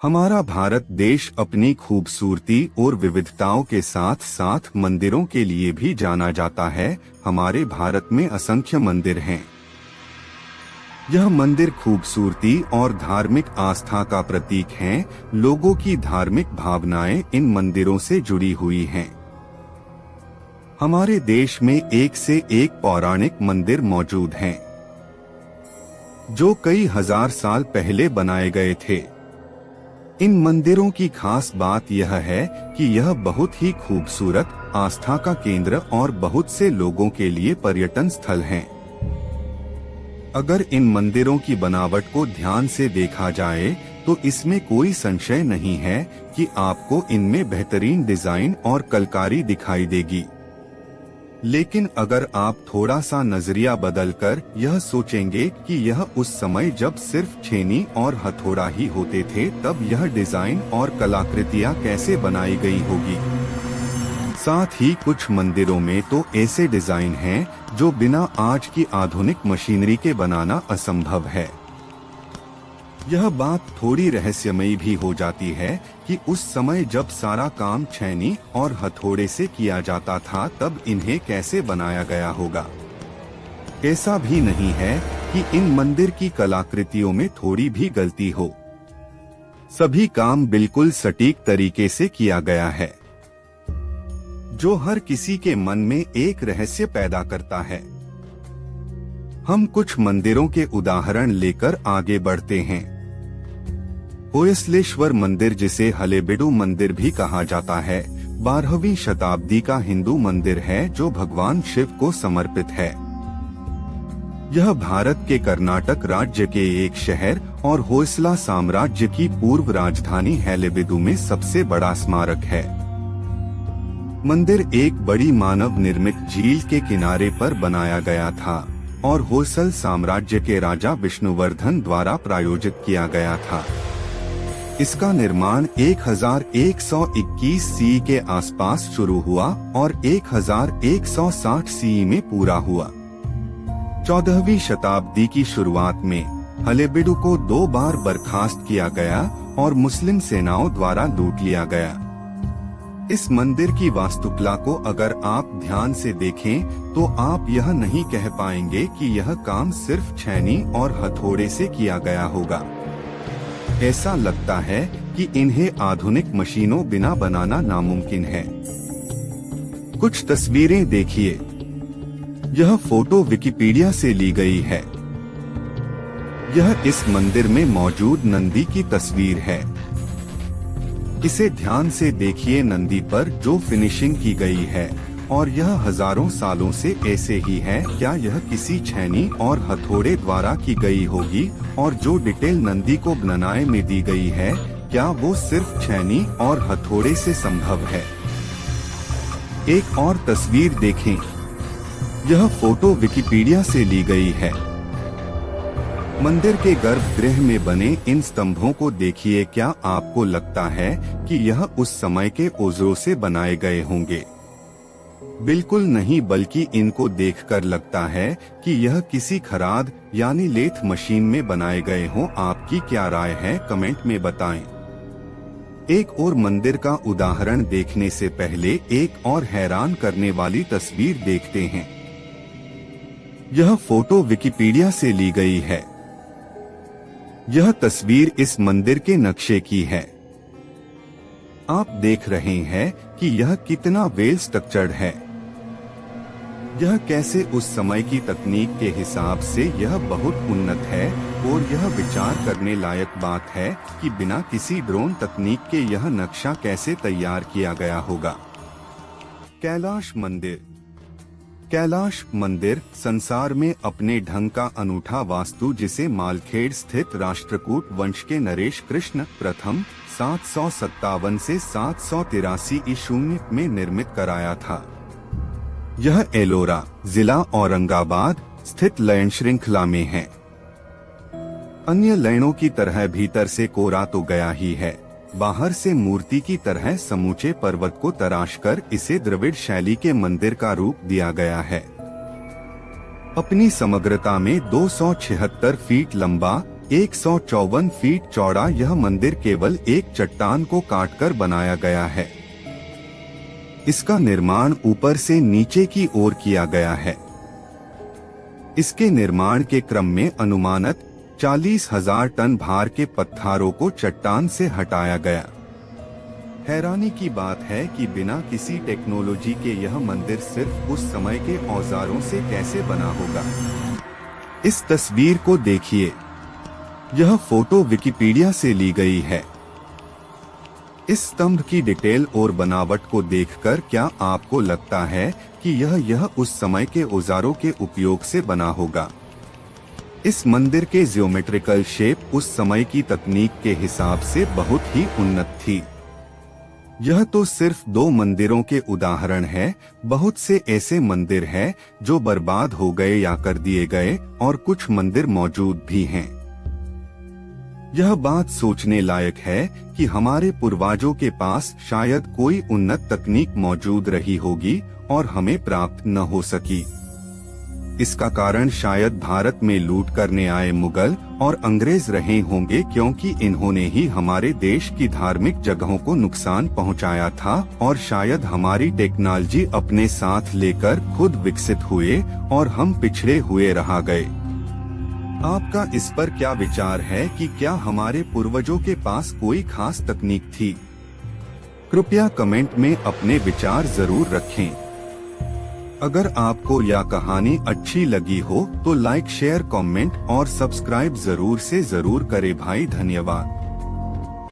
हमारा भारत देश अपनी खूबसूरती और विविधताओं के साथ साथ मंदिरों के लिए भी जाना जाता है। हमारे भारत में असंख्य मंदिर हैं। यह मंदिर खूबसूरती और धार्मिक आस्था का प्रतीक हैं। लोगों की धार्मिक भावनाएं इन मंदिरों से जुड़ी हुई हैं। हमारे देश में एक से एक पौराणिक मंदिर मौजूद हैं, जो कई हजार साल पहले बनाए गए थे। इन मंदिरों की खास बात यह है कि यह बहुत ही खूबसूरत, आस्था का केंद्र और बहुत से लोगों के लिए पर्यटन स्थल हैं। अगर इन मंदिरों की बनावट को ध्यान से देखा जाए तो इसमें कोई संशय नहीं है कि आपको इनमें बेहतरीन डिजाइन और कलाकारी दिखाई देगी। लेकिन अगर आप थोड़ा सा नजरिया बदलकर यह सोचेंगे कि यह उस समय जब सिर्फ छेनी और हथौड़ा ही होते थे, तब यह डिजाइन और कलाकृतियां कैसे बनाई गई होगी। साथ ही कुछ मंदिरों में तो ऐसे डिजाइन हैं जो बिना आज की आधुनिक मशीनरी के बनाना असंभव है। यह बात थोड़ी रहस्यमयी भी हो जाती है कि उस समय जब सारा काम छेनी और हथौड़े से किया जाता था, तब इन्हें कैसे बनाया गया होगा। ऐसा भी नहीं है कि इन मंदिर की कलाकृतियों में थोड़ी भी गलती हो। सभी काम बिल्कुल सटीक तरीके से किया गया है, जो हर किसी के मन में एक रहस्य पैदा करता है। हम कुछ मंदिरों के उदाहरण लेकर आगे बढ़ते हैं। होयसलेश्वर मंदिर, जिसे हलेबीडु मंदिर भी कहा जाता है, 12वीं शताब्दी का हिंदू मंदिर है जो भगवान शिव को समर्पित है। यह भारत के कर्नाटक राज्य के एक शहर और होयसला साम्राज्य की पूर्व राजधानी हलेबीडु में सबसे बड़ा स्मारक है। मंदिर एक बड़ी मानव निर्मित झील के किनारे पर बनाया गया था और होयसल साम्राज्य के राजा विष्णुवर्धन द्वारा प्रायोजित किया गया था। इसका निर्माण 1121 सी के आसपास शुरू हुआ और 1160 सी में पूरा हुआ। 14वीं शताब्दी की शुरुआत में हलेबीडु को 2 बार बर्खास्त किया गया और मुस्लिम सेनाओं द्वारा लूट लिया गया। इस मंदिर की वास्तुकला को अगर आप ध्यान से देखें तो आप यह नहीं कह पाएंगे कि यह काम सिर्फ छेनी और हथौड़े से किया गया होगा। ऐसा लगता है कि इन्हें आधुनिक मशीनों बिना बनाना नामुमकिन है। कुछ तस्वीरें देखिए। यह फोटो विकिपीडिया से ली गई है। यह इस मंदिर में मौजूद नंदी की तस्वीर है। इसे ध्यान से देखिए। नंदी पर जो फिनिशिंग की गई है और यह हजारों सालों से ऐसे ही है। क्या यह किसी छेनी और हथौड़े द्वारा की गई होगी? और जो डिटेल नंदी को बनाने में दी गई है, क्या वो सिर्फ छेनी और हथौड़े से संभव है? एक और तस्वीर देखें। यह फोटो विकिपीडिया से ली गई है। मंदिर के गर्भगृह में बने इन स्तंभों को देखिए। क्या आपको लगता है कि यह उस समय के औजारों से बनाए गए होंगे? बिल्कुल नहीं, बल्कि इनको देखकर लगता है कि यह किसी खराद यानी लेथ मशीन में बनाए गए हों। आपकी क्या राय है, कमेंट में बताएं। एक और मंदिर का उदाहरण देखने से पहले एक और हैरान करने वाली तस्वीर देखते हैं। यह फोटो विकिपीडिया से ली गई है। यह तस्वीर इस मंदिर के नक्शे की है। आप देख रहे हैं कि यह कितना वेल स्ट्रक्चर्ड है। यह कैसे उस समय की तकनीक के हिसाब से यह बहुत उन्नत है। और यह विचार करने लायक बात है कि बिना किसी ड्रोन तकनीक के यह नक्शा कैसे तैयार किया गया होगा। कैलाश मंदिर। कैलाश मंदिर संसार में अपने ढंग का अनूठा वास्तु, जिसे मालखेड़ स्थित राष्ट्रकूट वंश के नरेश कृष्ण प्रथम 757 से 783 ईस्वी में निर्मित कराया था। यह एलोरा जिला औरंगाबाद स्थित लयन श्रृंखला में है। अन्य लयनों की तरह भीतर से कोरा तो गया ही है, बाहर से मूर्ति की तरह समूचे पर्वत को तराशकर इसे द्रविड़ शैली के मंदिर का रूप दिया गया है। अपनी समग्रता में 276 फीट लंबा, 154 फीट चौड़ा यह मंदिर केवल एक चट्टान को काटकर बनाया गया है। इसका निर्माण ऊपर से नीचे की ओर किया गया है। इसके निर्माण के क्रम में अनुमानित 40,000 टन भार के पत्थरों को चट्टान से हटाया गया। हैरानी की बात है कि बिना किसी टेक्नोलॉजी के यह मंदिर सिर्फ उस समय के औजारों से कैसे बना होगा। इस तस्वीर को देखिए। यह फोटो विकिपीडिया से ली गई है। इस स्तंभ की डिटेल और बनावट को देखकर क्या आपको लगता है कि यह उस समय के औजारों के उपयोग से बना होगा? इस मंदिर के ज्योमेट्रिकल शेप उस समय की तकनीक के हिसाब से बहुत ही उन्नत थी। यह तो सिर्फ 2 मंदिरों के उदाहरण है। बहुत से ऐसे मंदिर हैं जो बर्बाद हो गए या कर दिए गए और कुछ मंदिर मौजूद भी हैं। यह बात सोचने लायक है कि हमारे पूर्वजों के पास शायद कोई उन्नत तकनीक मौजूद रही होगी और हमें प्राप्त न हो सकी। इसका कारण शायद भारत में लूट करने आए मुगल और अंग्रेज रहे होंगे, क्योंकि इन्होंने ही हमारे देश की धार्मिक जगहों को नुकसान पहुंचाया था और शायद हमारी टेक्नोलॉजी अपने साथ लेकर खुद विकसित हुए और हम पिछड़े हुए रह गए। आपका इस पर क्या विचार है कि क्या हमारे पूर्वजों के पास कोई खास तकनीक थी? कृपया कमेंट में अपने विचार जरूर रखें। अगर आपको यह कहानी अच्छी लगी हो तो लाइक, शेयर, कमेंट और सब्सक्राइब जरूर से जरूर करें भाई। धन्यवाद।